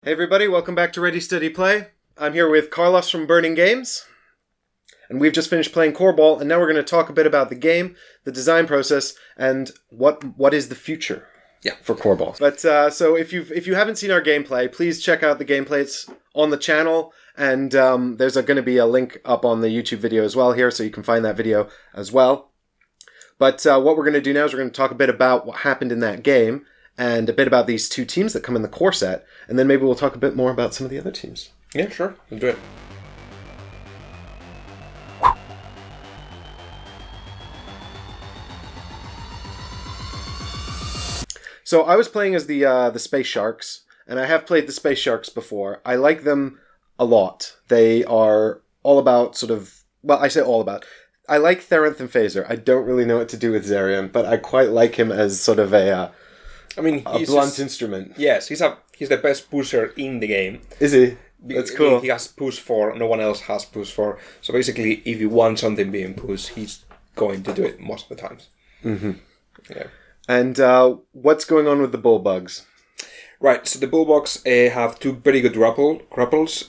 Hey everybody, welcome back to Ready Steady Play. I'm here with Carlos from Burning Games, and we've just finished playing Coreball, and now we're going to talk a bit about the game, the design process, and what is the future for Coreball. But so if you haven't seen our gameplay, please check out the gameplay. It's on the channel, and there's going to be a link up on the YouTube video as well here, so you can find that video as well. But what we're going to do now is we're going to talk a bit about what happened in that game, and a bit about these two teams that come in the core set, and then maybe we'll talk a bit more about some of the other teams. Yeah, sure. We'll do it. So I was playing as the Space Sharks, and I have played the Space Sharks before. I like them a lot. They are all about sort of... Well, I say all about. I like Therenth and Phaser. I don't really know what to do with Zarian, but I quite like him as sort of a blunt instrument. Yes, he's the best pusher in the game. Is he? That's cool. He has push for, no one else has push for. So basically, if you want something being pushed, he's going to do it most of the times. Mm-hmm. Yeah. And what's going on with the Bullbugs? Right, so the Bullbugs have two very good grapplers,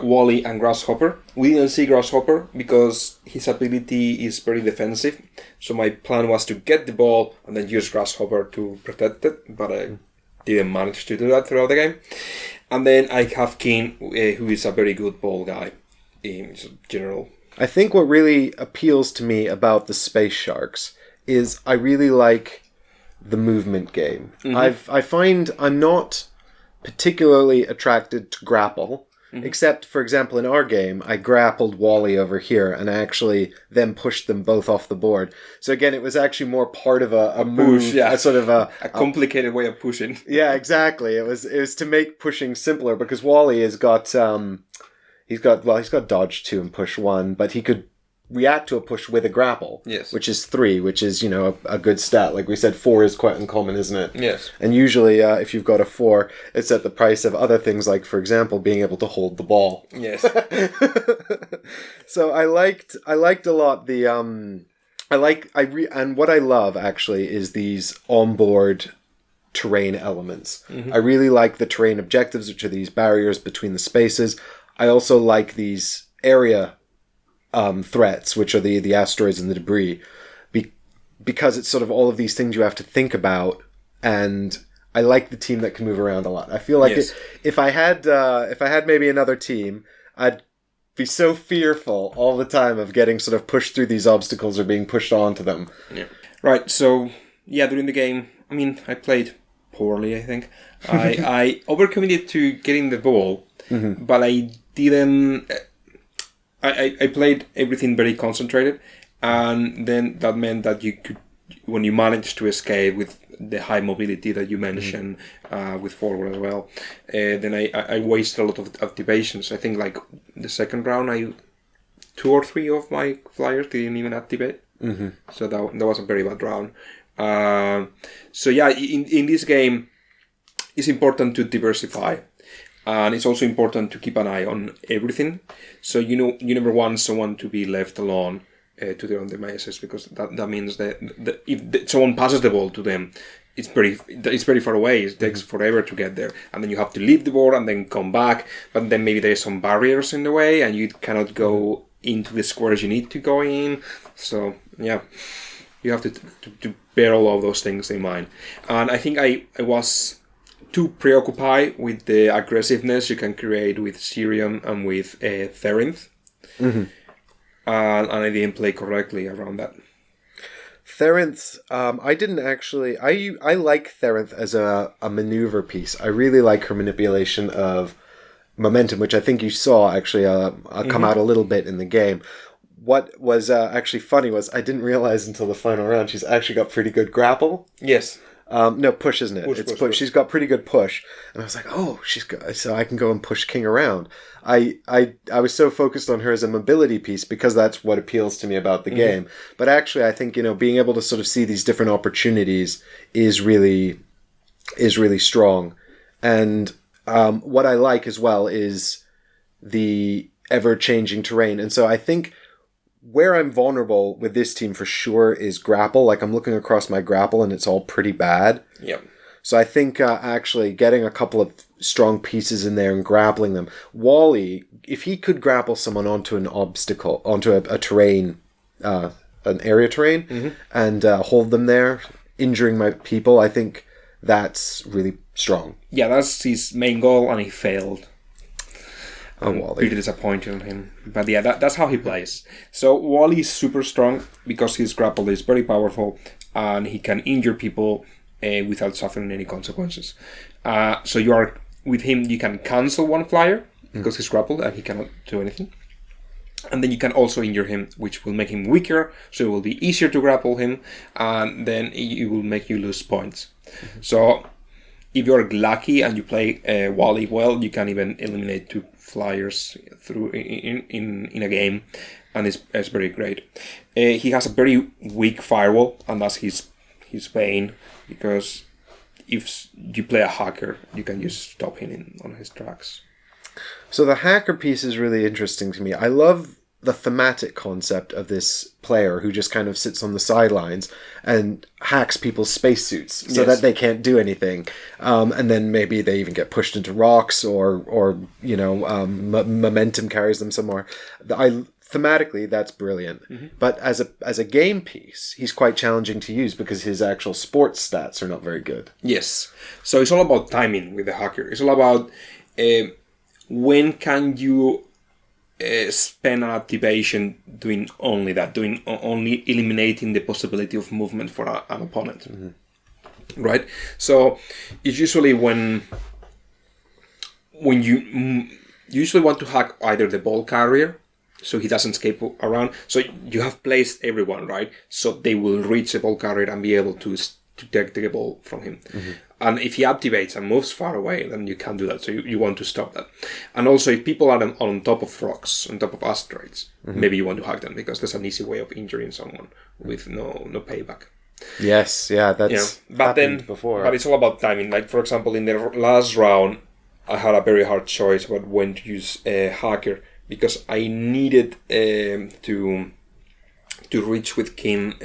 Wally and Grasshopper. We didn't see Grasshopper because his ability is very defensive. So my plan was to get the ball and then use Grasshopper to protect it, but I didn't manage to do that throughout the game. And then I have Keen, who is a very good ball guy in general. I think what really appeals to me about the Space Sharks is I really like the movement game. Mm-hmm. I find I'm not particularly attracted to grapple, except, for example, in our game, I grappled Wally over here, and I actually then pushed them both off the board. So again, it was actually more part of a move, push, yeah. a sort of a complicated way of pushing. Yeah, exactly. It was to make pushing simpler, because Wally has got he's got dodge 2 and push 1, but he could react to a push with a grapple, yes, which is 3, which is, a good stat. Like we said, 4 is quite uncommon, isn't it? Yes. And usually, if you've got a 4, it's at the price of other things, like, for example, being able to hold the ball. Yes. So I liked a lot the and what I love actually is these onboard terrain elements. Mm-hmm. I really like the terrain objectives, which are these barriers between the spaces. I also like these area threats, which are the asteroids and the debris, because it's sort of all of these things you have to think about, and I like the team that can move around a lot. I feel like if I had maybe another team, I'd be so fearful all the time of getting sort of pushed through these obstacles or being pushed onto them. Yeah. Right. So during the game, I played poorly. I think I overcommitted to getting the ball, but I didn't. I played everything very concentrated, and then that meant that you could, when you managed to escape with the high mobility that you mentioned, with forward as well, then I wasted a lot of activations. I think like the second round, 2 or 3 of my flyers didn't even activate. Mm-hmm. So that was a very bad round. In this game, it's important to diversify. And it's also important to keep an eye on everything. So you never want someone to be left alone to their own devices, because that means that if someone passes the ball to them, it's very far away. It takes forever to get there, and then you have to leave the board and then come back. But then maybe there's some barriers in the way, and you cannot go into the squares you need to go in. So you have to bear all of those things in mind. And I think I was too preoccupied with the aggressiveness you can create with Sirium and with Therenth. Mm-hmm. And I didn't play correctly around that. Therenth, I didn't actually... I like Therenth as a maneuver piece. I really like her manipulation of momentum, which I think you saw actually come out a little bit in the game. What was actually funny was I didn't realize until the final round she's actually got pretty good grapple. Yes. No, push, isn't it? It's push. She's got pretty good push. And I was like, oh, she's good. So I can go and push King around. I was so focused on her as a mobility piece because that's what appeals to me about the game. But actually, I think, being able to sort of see these different opportunities is really strong. And what I like as well is the ever-changing terrain. And so I think where I'm vulnerable with this team for sure is grapple. Like, I'm looking across my grapple and it's all pretty bad. Yep. So I think actually getting a couple of strong pieces in there and grappling them. Wally, if he could grapple someone onto an obstacle, onto a terrain, an area terrain, and hold them there, injuring my people, I think that's really strong. Yeah, that's his main goal, and he failed. Wally. Pretty disappointed on him. But yeah, that's how he plays. So Wally is super strong because his grapple is very powerful, and he can injure people without suffering any consequences. So you are with him, you can cancel one flyer because he's grappled and he cannot do anything. And then you can also injure him, which will make him weaker, so it will be easier to grapple him, and then it will make you lose points. So if you're lucky and you play Wally well, you can even eliminate 2 flyers through in a game, and it's very great. He has a very weak firewall, and that's his bane, because if you play a hacker, you can just stop him on his tracks. So the hacker piece is really interesting to me. I love the thematic concept of this player who just kind of sits on the sidelines and hacks people's spacesuits so that they can't do anything. And then maybe they even get pushed into rocks or momentum carries them somewhere. Thematically, that's brilliant. But as a game piece, he's quite challenging to use because his actual sports stats are not very good. Yes. So it's all about timing with the hacker. It's all about when can you spend an activation doing only that, doing only eliminating the possibility of movement for an opponent. Right? So it's usually when you usually want to hack either the ball carrier, so he doesn't escape around. So you have placed everyone, right? So they will reach the ball carrier and be able to take the ball from him. And if he activates and moves far away, then you can't do that. So you want to stop that. And also, if people are on top of rocks, on top of asteroids, maybe you want to hack them because there's an easy way of injuring someone with no payback. Yes, yeah, that's happened before. But it's all about timing. Like, for example, in the last round, I had a very hard choice about when to use a hacker because I needed to reach with King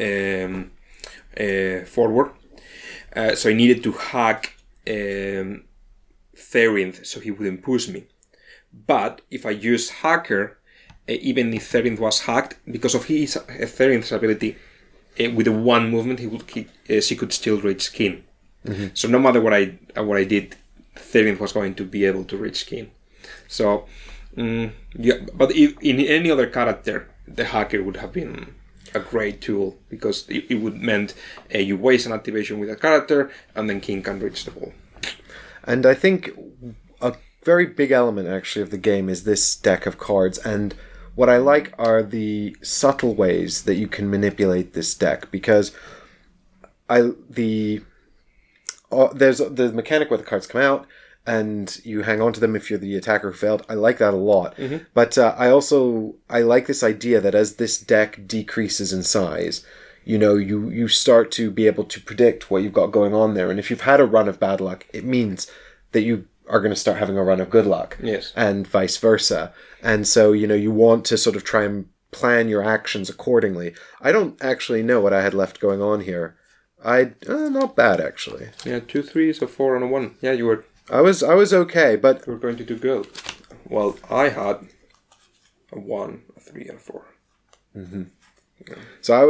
forward. So I needed to hack Therinth so he wouldn't push me. But if I use hacker, even if Therinth was hacked, because of his Therinth's ability, with the one movement she could still reach King. So no matter what I did, Therinth was going to be able to reach King. So but if in any other character, the hacker would have been a great tool because it would meant you waste an activation with a character and then King can reach the ball. And I think a very big element actually of the game is this deck of cards, and what I like are the subtle ways that you can manipulate this deck because there's the mechanic where the cards come out and you hang on to them if you're the attacker who failed. I like that a lot. But I like this idea that as this deck decreases in size, you start to be able to predict what you've got going on there. And if you've had a run of bad luck, it means that you are going to start having a run of good luck. Yes. And vice versa. And so, you want to sort of try and plan your actions accordingly. I don't actually know what I had left going on here. Not bad, actually. Yeah, 2 3s, a 4 and a 1. Yeah, you were... I was okay, but... You were going to do good. Well, I had a 1, a 3, and a 4. Yeah. So I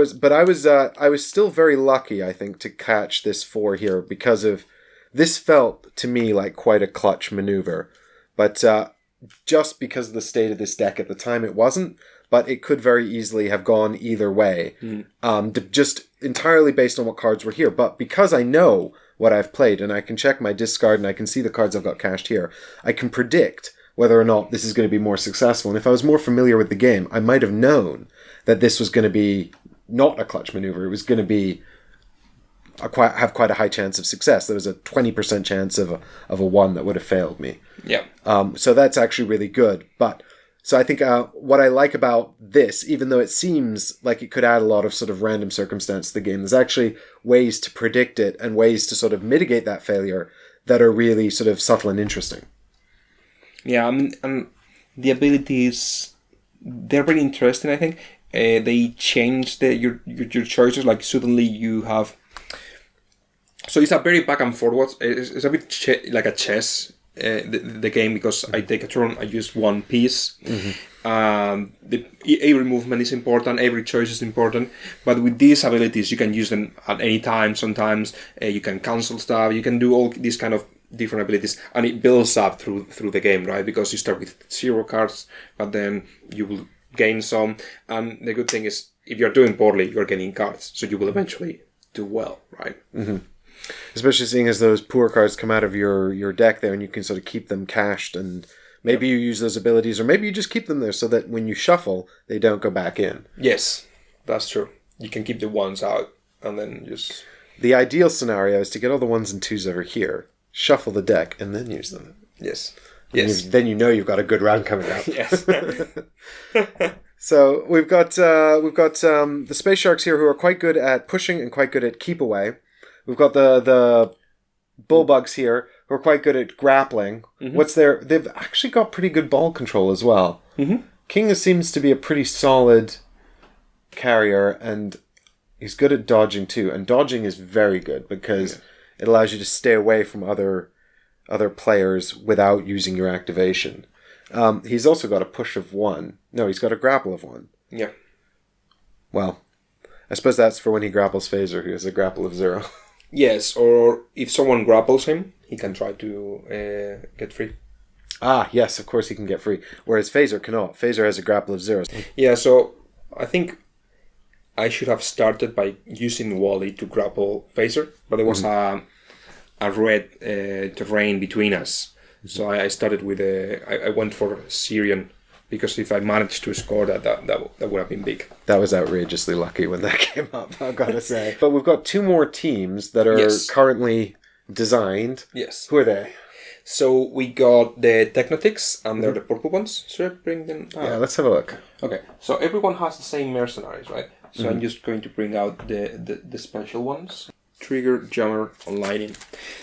was still very lucky, I think, to catch this 4 here because of... This felt, to me, like quite a clutch maneuver. But just because of the state of this deck at the time, it wasn't. But it could very easily have gone either way. Just entirely based on what cards were here. But because I know what I've played, and I can check my discard, and I can see the cards I've got cached here, I can predict whether or not this is going to be more successful. And if I was more familiar with the game, I might have known that this was going to be not a clutch maneuver. It was going to be have quite a high chance of success. There was a 20% chance of a 1 that would have failed me. Yeah. So that's actually really good. But so I think what I like about this, even though it seems like it could add a lot of sort of random circumstance to the game, there's actually ways to predict it and ways to sort of mitigate that failure that are really sort of subtle and interesting. Yeah, and the abilities, they're very interesting, I think. They change your choices. Like suddenly you have So it's a very back and forward. It's a bit like a chess, the game, because I take a turn, I use one piece. Every movement is important, every choice is important. But with these abilities, you can use them at any time. Sometimes you can cancel stuff. You can do all these kind of different abilities, and it builds up through the game, right? Because you start with 0 cards, but then you will gain some. And the good thing is, if you're doing poorly, you're gaining cards, so you will eventually do well, right? Especially seeing as those poor cards come out of your deck there, and you can sort of keep them cached, and maybe you use those abilities, or maybe you just keep them there so that when you shuffle, they don't go back in. Yes, that's true. You can keep the ones out, and then just... The ideal scenario is to get all the 1s and 2s over here, shuffle the deck, and then use them. Yes. Then you know you've got a good round coming up. Yes. So we've got the Space Sharks here, who are quite good at pushing and quite good at keep away. We've got the Bullbugs here, who are quite good at grappling. They've actually got pretty good ball control as well. King seems to be a pretty solid carrier, and he's good at dodging too. And dodging is very good because it allows you to stay away from other players without using your activation. He's also got a push of 1. No, he's got a grapple of 1. Yeah. Well, I suppose that's for when he grapples Phaser, who has a grapple of 0. Yes, or if someone grapples him, he can try to get free. Ah, yes, of course he can get free. Whereas Phaser cannot. Phaser has a grapple of 0. Yeah, so I think I should have started by using Wally to grapple Phaser, but there was a red terrain between us. So I started with I went for Syrian, because if I managed to score that would have been big. That was outrageously lucky when that came up, I've got to say. But we've got 2 more teams that are currently designed. Yes. Who are they? So we got the Technotics, and they're the purple ones. Should I bring them out? Yeah, let's have a look. Okay, so everyone has the same mercenaries, right? So I'm just going to bring out the special ones. Trigger, Jammer, and Lightning.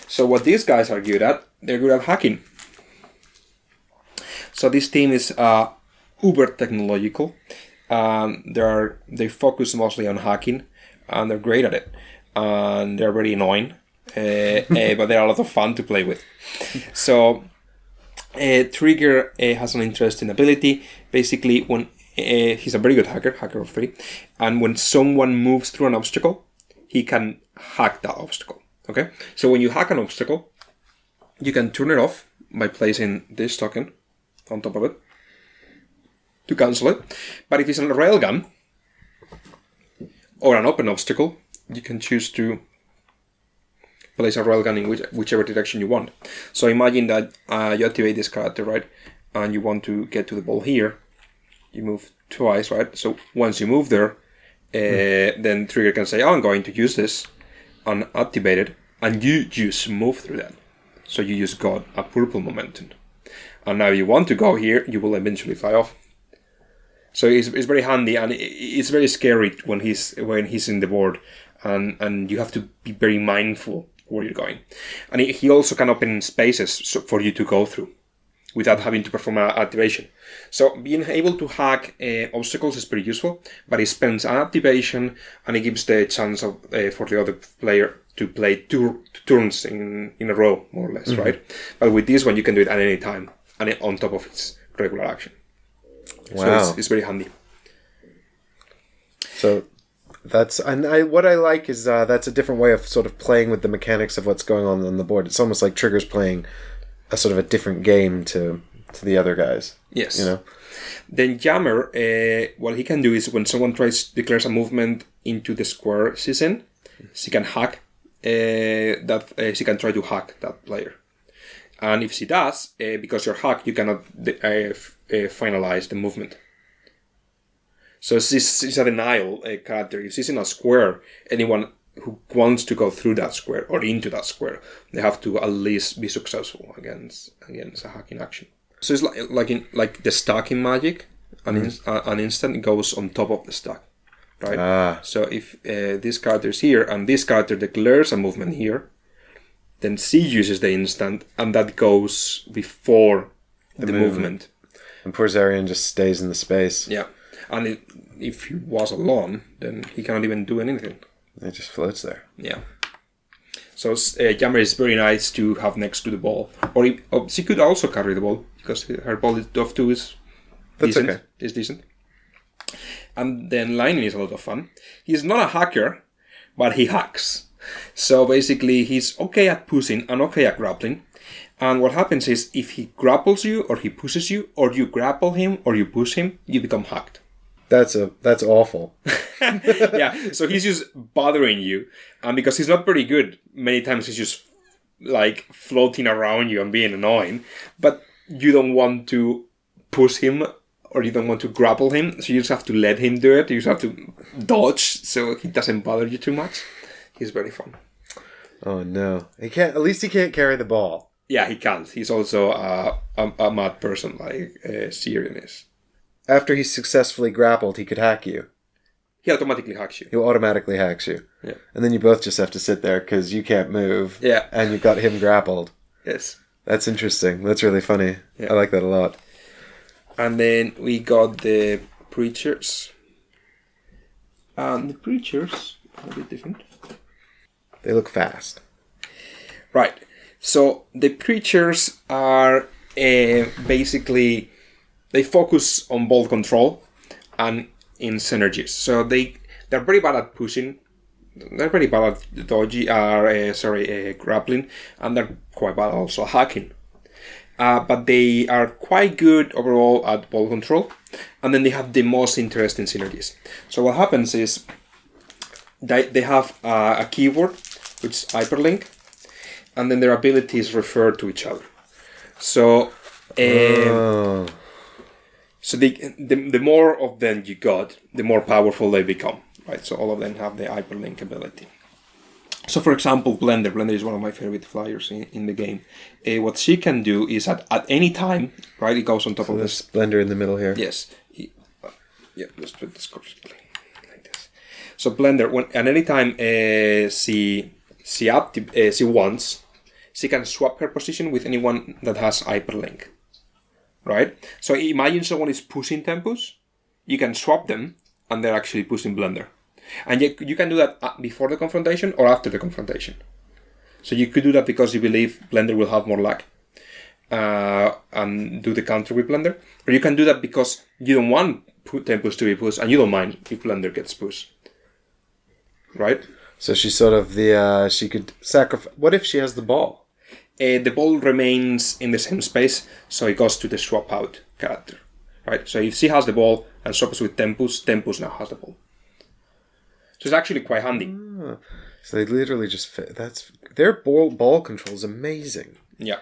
So what these guys are good at, they're good at hacking. So this team is uber technological. They focus mostly on hacking, and they're great at it. And they're very annoying, but they're a lot of fun to play with. So Trigger has an interesting ability. Basically, when he's a very good hacker of 3, and when someone moves through an obstacle, he can hack that obstacle. Okay, so when you hack an obstacle, you can turn it off by placing this token on top of it to cancel it. But if it's a railgun or an open obstacle, you can choose to place a railgun in whichever direction you want. So imagine that you activate this character, right? And you want to get to the ball here. You move twice, right? So once you move there, then Trigger can say, I'm going to use this, and activate it, and you just move through that. So you just got a purple momentum. And now you want to go here, you will eventually fly off. So it's very handy, and it's very scary when he's in the board, and you have to be very mindful where you're going. And he also can open spaces for you to go through without having to perform an activation. So being able to hack obstacles is pretty useful, but it spends an activation, and it gives the chance of for the other player to play 2 turns in a row, more or less, right? But with this one, you can do it at any time, and on top of its regular action. Wow. So it's very handy. So what I like is that's a different way of sort of playing with the mechanics of what's going on the board. It's almost like Trigger's playing a sort of a different game to the other guys. Yes. You know? Then Jammer, what he can do is when someone declares a movement into the square she's in, she can hack she can try to hack that player. And if she does, because you're hacked, you cannot finalize the movement. So she's a denial character. If she's in a square, anyone who wants to go through that square or into that square, they have to at least be successful against a hacking action. So it's like the stack in Magic, an instant goes on top of the stack, right? So if this character is here and this character declares a movement here, then she uses the instant, and that goes before the movement. And poor Zarian just stays in the space. Yeah, and if he was alone, then he cannot even do anything. It just floats there. Yeah. So Jammer is very nice to have next to the ball. Or she could also carry the ball, because her ball is Dove 2 is decent. Okay. Is decent. And then Lightning is a lot of fun. He's not a hacker, but he hacks. So basically, he's okay at pushing and okay at grappling. And what happens is, if he grapples you, or he pushes you, or you grapple him, or you push him, you become hacked. That's awful. Yeah, so he's just bothering you. And because he's not very good, many times he's just like floating around you and being annoying. But you don't want to push him, or you don't want to grapple him, so you just have to let him do it. You just have to dodge so he doesn't bother you too much. He's very fun. Oh no. He can't. At least he can't carry the ball. Yeah, he can't. He's also a mad person like Syrian is. After he's successfully grappled, he could hack you. He automatically hacks you. He automatically hacks you. Yeah. And then you both just have to sit there because you can't move. Yeah. And you've got him grappled. Yes. That's interesting. That's really funny. Yeah. I like that a lot. And then we got the preachers. And the preachers are a bit different. They look fast. Right. So the preachers are basically, they focus on ball control and in synergies. So they're very bad at pushing. They're very bad at grappling, and they're quite bad also at hacking. But they are quite good overall at ball control, and then they have the most interesting synergies. So what happens is they have a keyword, which is Hyperlink, and then their abilities refer to each other. So, so the more of them you got, the more powerful they become, right? So all of them have the Hyperlink ability. So, for example, Blender. Blender is one of my favorite flyers in the game. What she can do is at any time, right? It goes on top of this. Blender in the middle here. Yes. Yeah, let's put this correctly, like this. So Blender, at any time she wants, she can swap her position with anyone that has Hyperlink, right? So imagine someone is pushing Tempus, you can swap them, and they're actually pushing Blender. And you can do that before the confrontation or after the confrontation. So you could do that because you believe Blender will have more luck and do the counter with Blender. Or you can do that because you don't want Tempus to be pushed and you don't mind if Blender gets pushed. Right? So she's sort of she could sacrifice. What if she has the ball? The ball remains in the same space, so it goes to the swap out character. Right? So if she has the ball and swaps with Tempus, Tempus now has the ball. So it's actually quite handy. So they literally just fit. Their ball control is amazing. Yeah.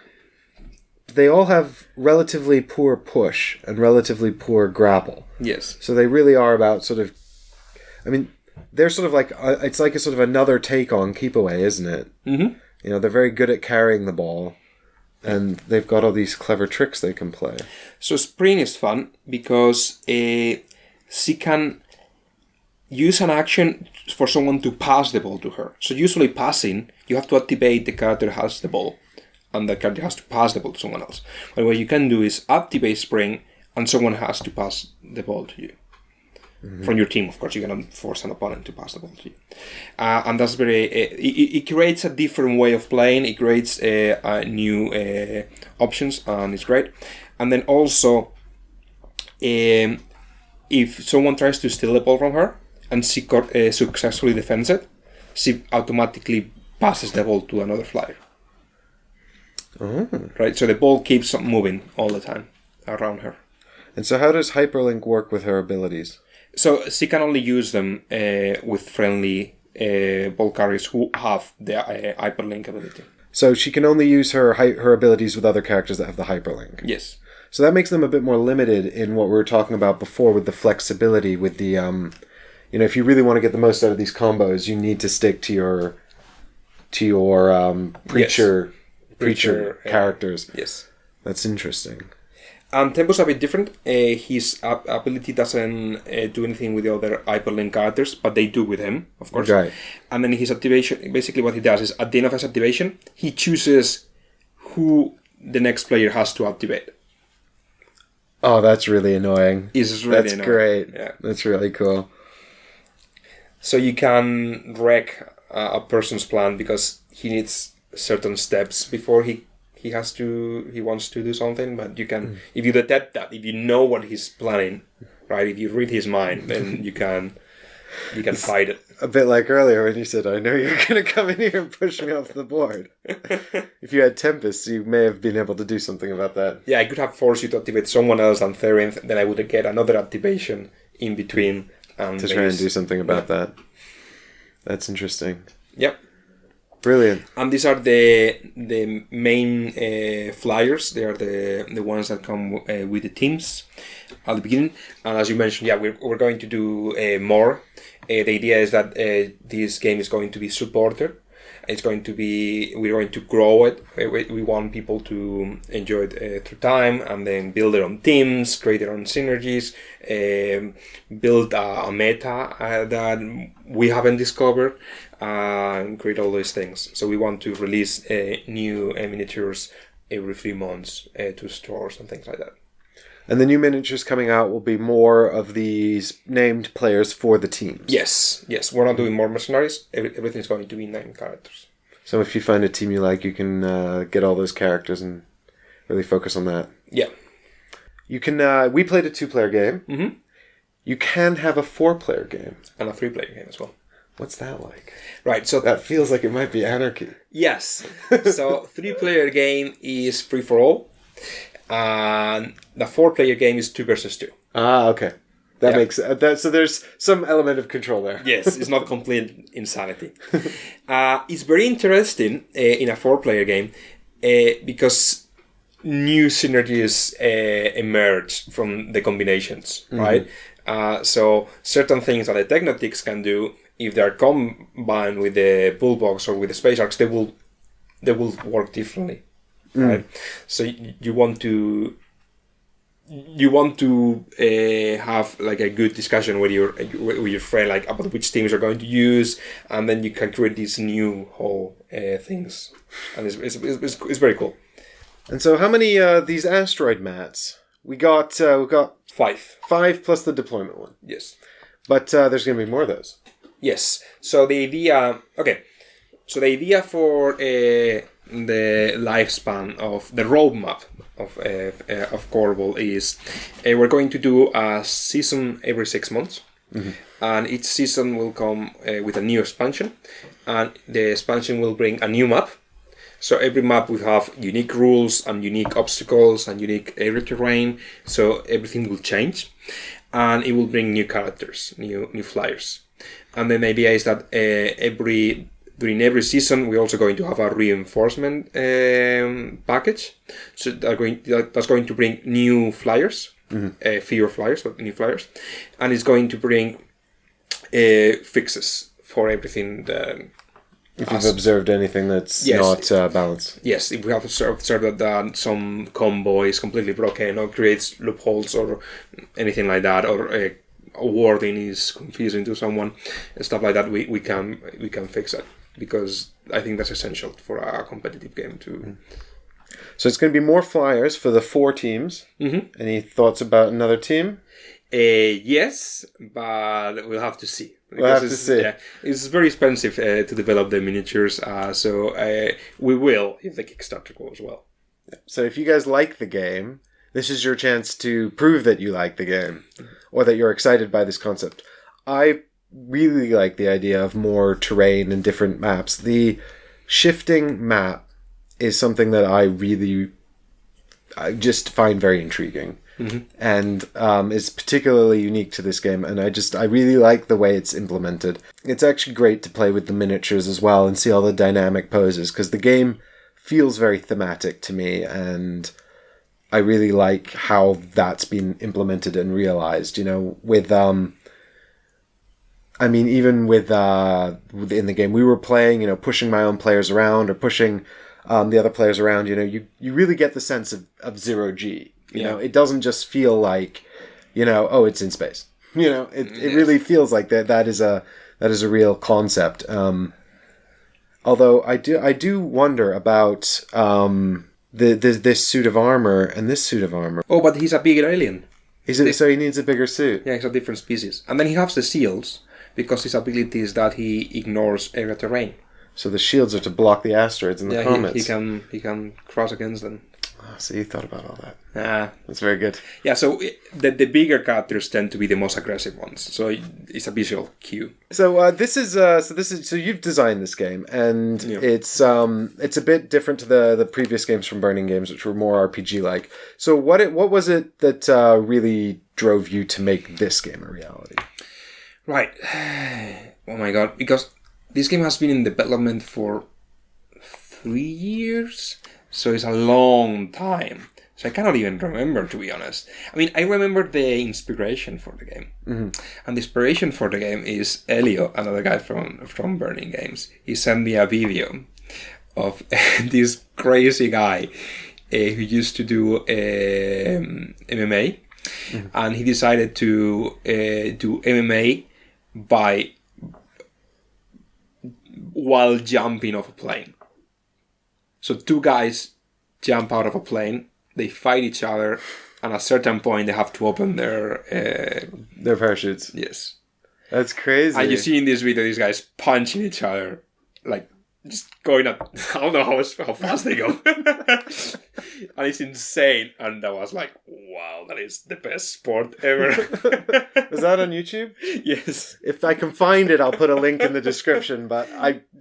They all have relatively poor push and relatively poor grapple. Yes. So they really are about sort of. I mean, they're sort of like it's like a sort of another take on keep away, isn't it? Mm-hmm. You know, they're very good at carrying the ball, and they've got all these clever tricks they can play. So Spring is fun because she can use an action for someone to pass the ball to her. So usually passing, you have to activate the character that has the ball, and the character has to pass the ball to someone else. But what you can do is activate Spring, and someone has to pass the ball to you. Mm-hmm. From your team, of course, you cannot force an opponent to pass the ball to you. And that's very... it creates a different way of playing, it creates new options, and it's great. And then also, if someone tries to steal the ball from her, and she successfully defends it, she automatically passes the ball to another flyer. Oh. Right, so the ball keeps moving all the time around her. And so how does Hyperlink work with her abilities? So she can only use them with friendly ball carriers who have the Hyperlink ability. So she can only use her abilities with other characters that have the Hyperlink? Yes. So that makes them a bit more limited in what we were talking about before with the flexibility, with the... if you really want to get the most out of these combos, you need to stick to your preacher characters. Yes. That's interesting. And Tempo's a bit different. His ability doesn't do anything with the other Hyperlink characters, but they do with him, of course. Right. And then his activation, basically what he does is, at the end of his activation, he chooses who the next player has to activate. Oh, that's really annoying. It's really That's annoying. great. Yeah. That's really cool. So you can wreck a person's plan because he needs certain steps before he wants to do something. But you can, if you detect that, if you know what he's planning, right? If you read his mind, then you can fight it. A bit like earlier when you said, I know you're going to come in here and push me off the board. If you had Tempest, you may have been able to do something about that. Yeah, I could have forced you to activate someone else on Therinth, then I would get another activation in between. To try and do something about that. That's interesting. Yep. Brilliant. And these are the main flyers. They are the ones that come with the teams at the beginning. And as you mentioned, yeah, we're going to do more. The idea is that this game is going to be supported. We're going to grow it. We want people to enjoy it through time and then build their own teams, create their own synergies, build a meta that we haven't discovered, and create all those things. So we want to release new miniatures every 3 months to stores and things like that. And the new miniatures coming out will be more of these named players for the teams. Yes. We're not doing more mercenaries. Everything's going to be named characters. So if you find a team you like, you can get all those characters and really focus on that. Yeah. You can. We played a 2-player game. Mm-hmm. You can have a 4-player game. And a 3-player game as well. What's that like? Right, so... That feels like it might be anarchy. Yes. So 3-player game is free for all. And the 4-player game is 2 versus 2. Ah, okay. That makes that. So there's some element of control there. Yes, it's not complete insanity. It's very interesting in a 4-player game because new synergies emerge from the combinations, right? So certain things that the Technotics can do, if they are combined with the Bullbox or with the Space Arcs, they will work differently. Right, so you want to have like a good discussion with your friend, like about which teams are going to use, and then you can create these new whole things, and it's very cool. And so, how many these asteroid mats? We got 5. 5 plus the deployment one. Yes, but there's going to be more of those. Yes. So the idea, for the lifespan of the roadmap of Coreball is we're going to do a season every 6 months, and each season will come with a new expansion, and the expansion will bring a new map. So every map will have unique rules and unique obstacles and unique area terrain, so everything will change, and it will bring new characters, new flyers. And then the idea is that during every season, we're also going to have a reinforcement package. So that's going to bring new flyers, fewer flyers, but new flyers. And it's going to bring fixes for everything. If you've observed anything that's not balanced. Yes, if we have observed that some combo is completely broken or creates loopholes or anything like that, or wording is confusing to someone, stuff like that, we can fix that. Because I think that's essential for a competitive game too. So it's going to be more flyers for the 4 teams. Any thoughts about another team? Yes, but we'll have to see. Yeah, it's very expensive to develop the miniatures, so we will if the Kickstarter goes well. So if you guys like the game, this is your chance to prove that you like the game, or that you're excited by this concept. I really like the idea of more terrain and different maps. The shifting map is something that I just find very intriguing, and is particularly unique to this game. And I really like the way it's implemented. It's actually great to play with the miniatures as well and see all the dynamic poses, because the game feels very thematic to me, and I really like how that's been implemented and realized. With even within the game, we were playing, pushing my own players around or pushing the other players around. You really get the sense of 0G. It doesn't just feel like, it's in space. It really feels like that is a real concept. Although I do wonder about this suit of armor and this suit of armor. Oh, but he's a bigger alien. So he needs a bigger suit? Yeah, he's a different species. And then he has the seals, because his ability is that he ignores area terrain. So the shields are to block the asteroids and the comets. He can cross against them. Oh, so you thought about all that. Ah, That's very good. yeah. So the bigger characters tend to be the most aggressive ones. So it's a visual cue. So so you've designed this game, and it's a bit different to the previous games from Burning Games, which were more RPG like. So what was it that really drove you to make this game a reality? Right. Oh my god! Because this game has been in development for 3 years, so it's a long time. So I cannot even remember, to be honest. I mean, I remember the inspiration for the game. Mm-hmm. And the inspiration for the game is Elio, another guy from Burning Games. He sent me a video of this crazy guy who used to do MMA. Mm-hmm. And he decided to do MMA while jumping off a plane. So two guys jump out of a plane, they fight each other, and at a certain point they have to open their parachutes. Yes. That's crazy. And you see in this video these guys punching each other, like just going at, I don't know how fast they go. And it's insane. And I was like, wow, that is the best sport ever. Is that on YouTube? Yes. If I can find it, I'll put a link in the description, but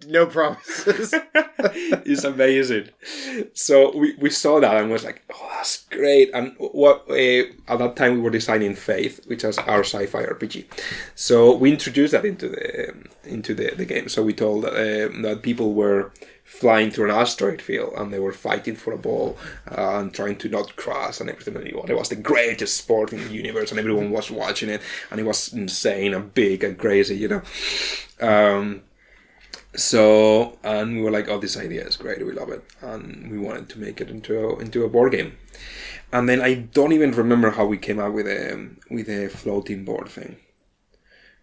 no promises. It's amazing. So we saw that and was like, oh, that's great. And at that time we were designing Faith, which was our sci-fi RPG. So we introduced that into the game. So we told that people were flying through an asteroid field and they were fighting for a ball and trying to not crash and everything. And it was the greatest sport in the universe and everyone was watching it and it was insane and big and crazy, you know. So, and we were like, oh, this idea is great, we love it. And we wanted to make it into a board game. And then I don't even remember how we came up with a floating board thing.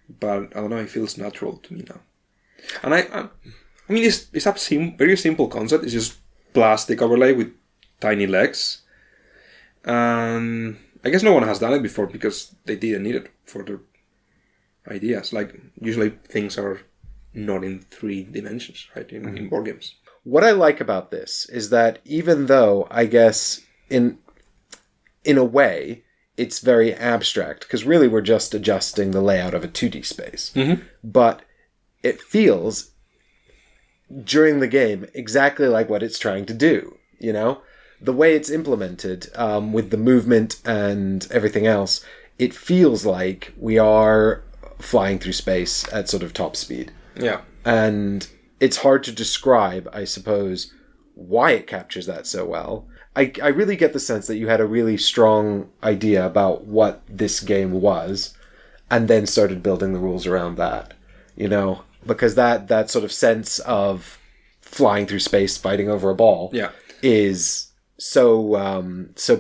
But I don't know, it feels natural to me now. And I mean, it's a very simple concept. It's just plastic overlay with tiny legs. And I guess no one has done it before because they didn't need it for their ideas. Like, usually things are not in 3 dimensions, right, in board games. What I like about this is that even though, I guess, in a way, it's very abstract, because really we're just adjusting the layout of a 2D space. Mm-hmm. But it feels, during the game, exactly like what it's trying to do, you know? The way it's implemented, with the movement and everything else, it feels like we are flying through space at sort of top speed. Yeah. And it's hard to describe, I suppose, why it captures that so well. I really get the sense that you had a really strong idea about what this game was and then started building the rules around that, you know? Because that sort of sense of flying through space, fighting over a ball, is so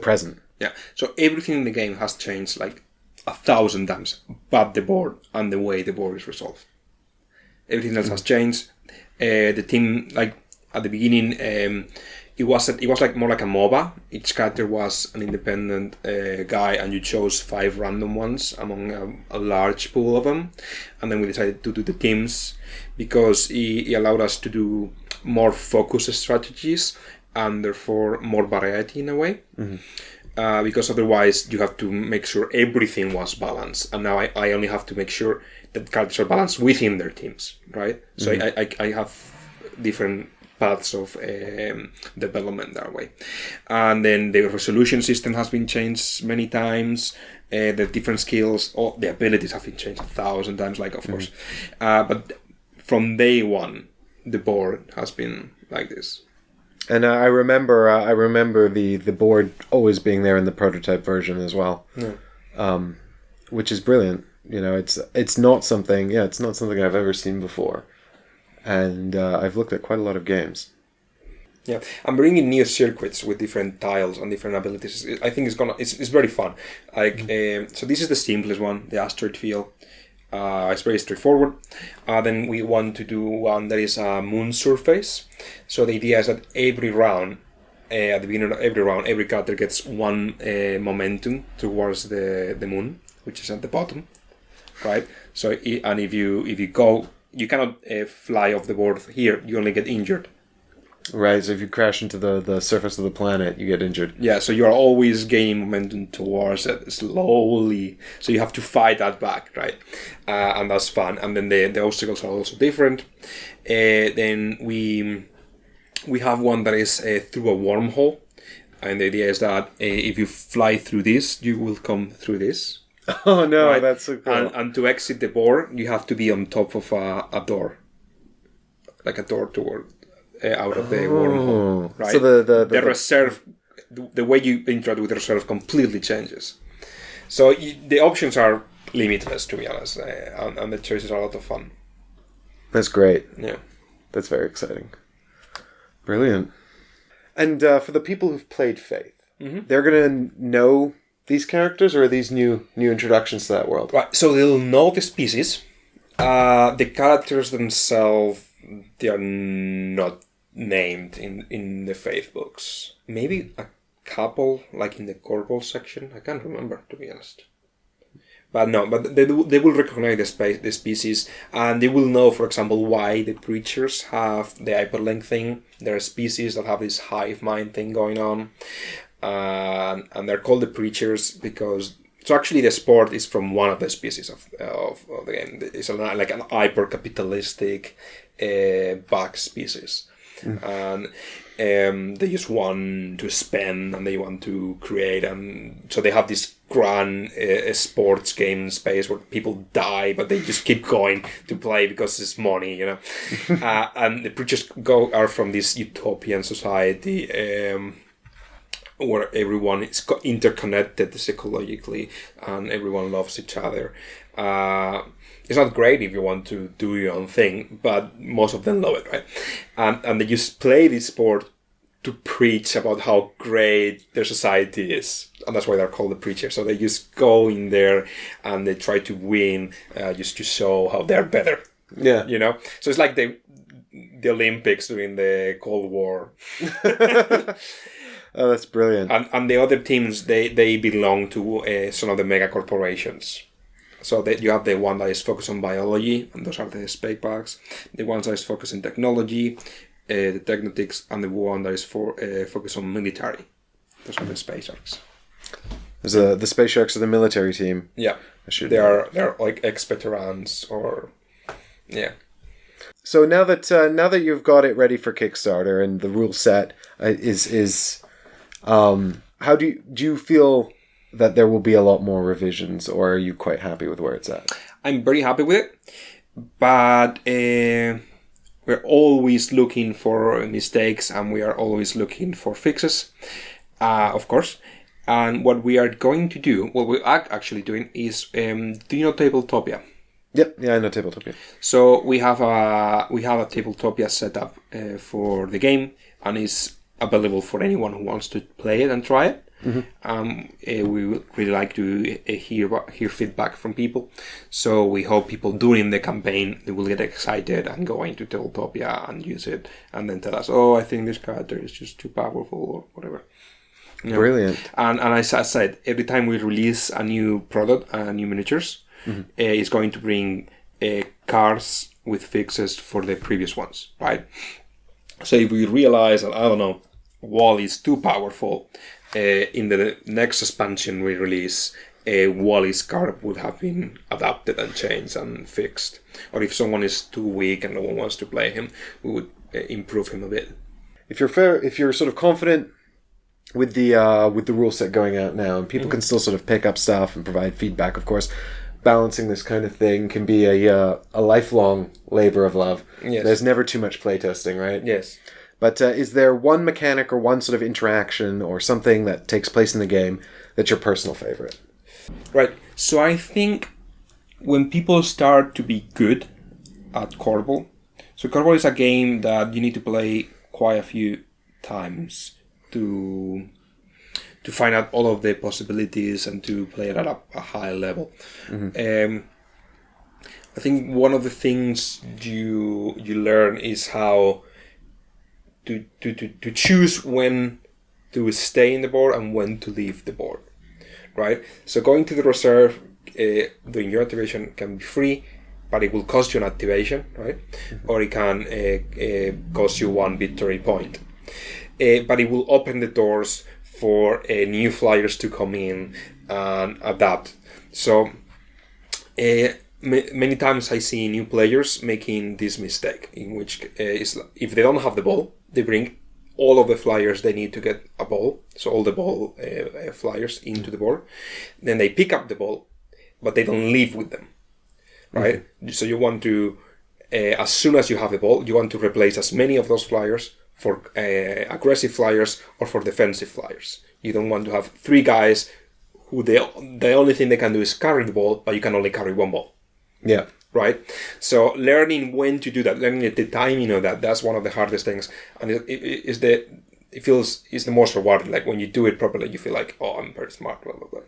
present. Yeah. So everything in the game has changed like 1,000 times, but the board and the way the board is resolved. Everything else has changed. The team, like at the beginning, it was like more like a MOBA. Each character was an independent guy, and you chose 5 random ones among a large pool of them. And then we decided to do the teams because it allowed us to do more focused strategies and therefore more variety in a way. Mm-hmm. Because otherwise you have to make sure everything was balanced, and now I only have to make sure that characters are balanced within their teams, right? So I have different paths of development that way. And then the resolution system has been changed many times. The different skills, all the abilities have been changed 1,000 times, like, of course. But from day one, the board has been like this. And I remember the board always being there in the prototype version as well, which is brilliant. You know, it's not something I've ever seen before, and I've looked at quite a lot of games. Yeah, I'm bringing new circuits with different tiles and different abilities. I think it's very fun. Like so, this is the simplest one, the asteroid field. It's very straightforward. Then we want to do one that is a moon surface. So the idea is that every round, at the beginning of every round, every character gets 1 momentum towards the moon, which is at the bottom, right? So if you you cannot fly off the board here. You only get injured. Right, so if you crash into the surface of the planet, you get injured. Yeah, so you are always gaining momentum towards it slowly. So you have to fight that back, right? And that's fun. And then the obstacles are also different. Then we have one that is through a wormhole. And the idea is that if you fly through this, you will come through this. Oh no, right? that's so cool. And to exit the board, you have to be on top of a door. Like a door toward... out of the wormhole, right? So the reserve, the way you interact with the reserve completely changes. So the options are limitless, to be honest, and the choices are a lot of fun. That's great. Yeah, that's very exciting. Brilliant. And for the people who've played Faith, they're gonna know these characters, or are these new introductions to that world? Right. So they'll know the species. The characters themselves, they are not named in the Faith books. Maybe a couple, like in the Coreball section. I can't remember, to be honest. But no, but they will recognize the species, and they will know, for example, why the preachers have the hyperlink thing. There are species that have this hive mind thing going on, and they're called the preachers because... So actually the sport is from one of the species of the game. It's like an hyper-capitalistic bug species. And they just want to spend and they want to create, and so they have this grand sports game space where people die but they just keep going to play because it's money, and the preachers are from this utopian society where everyone is interconnected psychologically and everyone loves each other. It's not great if you want to do your own thing, but most of them love it, right? And they just play this sport to preach about how great their society is. And that's why they're called the preachers. So they just go in there and they try to win just to show how they're better. Yeah. So it's like the Olympics during the Cold War. Oh, that's brilliant. And the other teams, they belong to some of the mega corporations. So you have the one that is focused on biology, and those are the space bugs. The one that is focused on technology, the technotics, and the one that is focused on military. Those are the space sharks. The space sharks are the military team. Yeah, they're like ex-veterans or yeah. So now that you've got it ready for Kickstarter and the rule set is how do you feel that there will be a lot more revisions, or are you quite happy with where it's at? I'm very happy with it, but we're always looking for mistakes and we are always looking for fixes, of course. And what we are going to do, what we are actually doing is, do you know Tabletopia? Yep, yeah, I know Tabletopia. So we have a Tabletopia set up for the game, and it's available for anyone who wants to play it and try it. Mm-hmm. We would really like to hear feedback from people. So we hope people during the campaign they will get excited and go into Tabletopia and use it, and then tell us, "Oh, I think this character is just too powerful," or whatever. Brilliant. And as I said, every time we release a new product, new miniatures, it's going to bring cards with fixes for the previous ones, right? So if we realize that, I don't know, Wall is too powerful, in the next expansion we release, Wally's card would have been adapted and changed and fixed. Or if someone is too weak and no one wants to play him, we would improve him a bit. If you're sort of confident with the rule set going out now, and people can still sort of pick up stuff and provide feedback, of course, balancing this kind of thing can be a lifelong labor of love. Yes. There's never too much playtesting, right? Yes. But is there one mechanic or one sort of interaction or something that takes place in the game that's your personal favorite? Right. So I think when people start to be good at Coreball, so Coreball is a game that you need to play quite a few times to find out all of the possibilities and to play it at a high level. I think one of the things you learn is how to choose when to stay in the board and when to leave the board, right? So going to the reserve, doing your activation can be free, but it will cost you an activation, right? Or it can cost you 1 victory point. But it will open the doors for new flyers to come in and adapt. So many times I see new players making this mistake, in which if they don't have the ball, they bring all of the flyers they need to get a ball, so all the ball flyers into the board. Then they pick up the ball, but they don't leave with them, right? So you want to, as soon as you have the ball, you want to replace as many of those flyers for aggressive flyers or for defensive flyers. You don't want to have 3 guys who the only thing they can do is carry the ball, but you can only carry 1 ball. Yeah. Right? So learning when to do that, learning the timing of that's one of the hardest things. And it's the most rewarding. Like when you do it properly, you feel like, oh, I'm very smart, blah, blah, blah.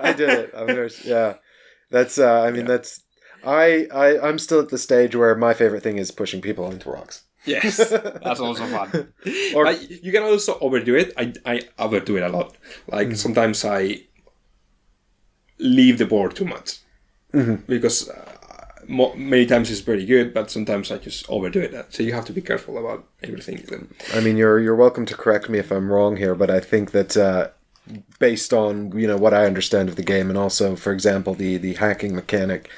I did it. That's, I'm still at the stage where my favorite thing is pushing people into rocks. Yes, that's also fun. Or you can also overdo it. I overdo it a lot. Like sometimes I leave the board too much because many times it's pretty good, but sometimes I just overdo it. So you have to be careful about everything. I mean, you're welcome to correct me if I'm wrong here, but I think that based on what I understand of the game, and also, for example, the hacking mechanic,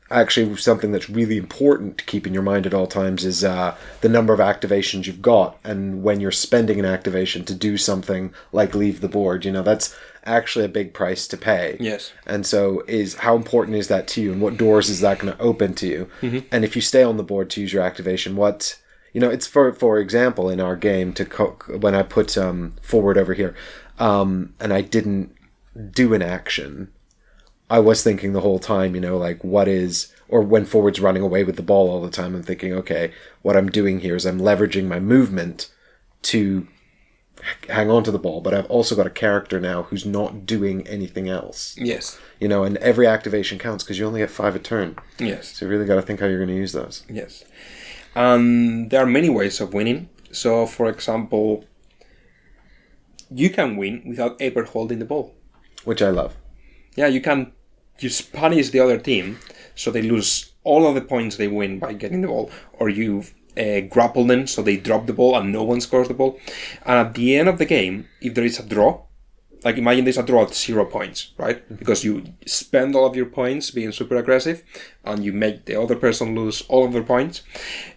actually something that's really important to keep in your mind at all times is the number of activations you've got, and when you're spending an activation to do something like leave the board, that's actually a big price to pay. Yes. And so how important is that to you, and what doors is that going to open to you? And if you stay on the board to use your activation, it's for example, in our game, when I put forward over here, and I didn't do an action, I was thinking the whole time, or when forward's running away with the ball all the time, I'm thinking, okay, what I'm doing here is I'm leveraging my movement to hang on to the ball, but I've also got a character now who's not doing anything else. Yes. And every activation counts because you only get 5 a turn. Yes. So you really got to think how you're going to use those. Yes. There are many ways of winning. So, for example, you can win without ever holding the ball. Which I love. Yeah, you can just punish the other team so they lose all of the points they win by getting the ball, or you grapple them so they drop the ball and no one scores the ball. And at the end of the game, if there is a draw, like imagine there's a draw at 0 points, right? Because you spend all of your points being super aggressive and you make the other person lose all of their points.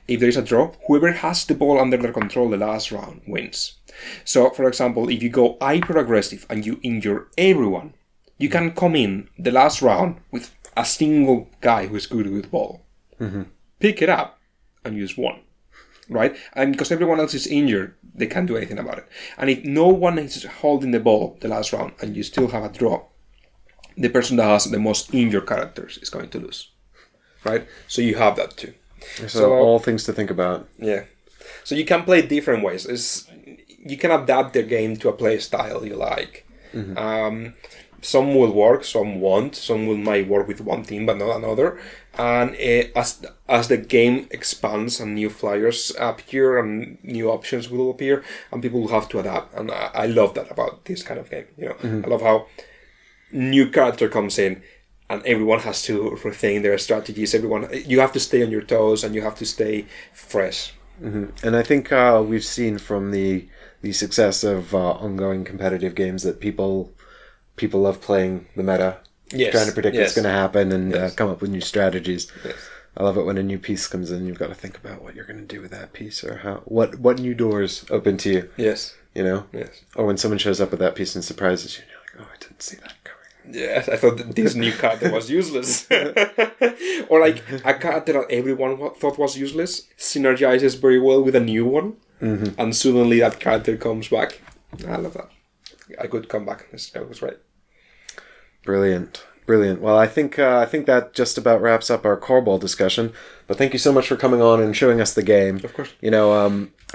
If there is a draw, whoever has the ball under their control the last round wins. So, for example, if you go hyper aggressive and you injure everyone, you can come in the last round with a single guy who is good with the ball. Pick it up and use 1. Right? And because everyone else is injured, they can't do anything about it. And if no one is holding the ball the last round and you still have a draw, the person that has the most injured characters is going to lose. Right? So you have that too. So all things to think about. Yeah. So you can play different ways. You can adapt the game to a play style you like. Some will work, some won't. Some might work with one team but not another. And as the game expands and new flyers appear and new options will appear, and people will have to adapt. And I love that about this kind of game. I love how new character comes in and everyone has to rethink their strategies. You have to stay on your toes and you have to stay fresh. And I think we've seen from the success of ongoing competitive games that people love playing the meta, trying to predict what's going to happen and come up with new strategies. Yes. I love it when a new piece comes in. You've got to think about what you're going to do with that piece, or what new doors open to you. Yes. Yes. Or when someone shows up with that piece and surprises you, and you're like, oh, I didn't see that coming. Yes, I thought that this new character was useless. Or like a character that everyone thought was useless synergizes very well with a new one, and suddenly that character comes back. I love that. A good comeback. That was right. Brilliant. Well, I think that just about wraps up our Coreball discussion. But thank you so much for coming on and showing us the game. Of course.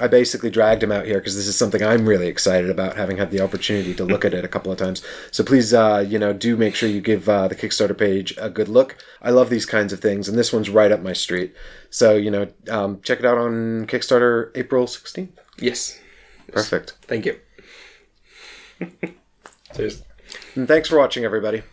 I basically dragged him out here because this is something I'm really excited about, having had the opportunity to look at it a couple of times. So please, do make sure you give the Kickstarter page a good look. I love these kinds of things, and this one's right up my street. So, check it out on Kickstarter April 16th. Yes. Perfect. Thank you. Cheers. And thanks for watching, everybody.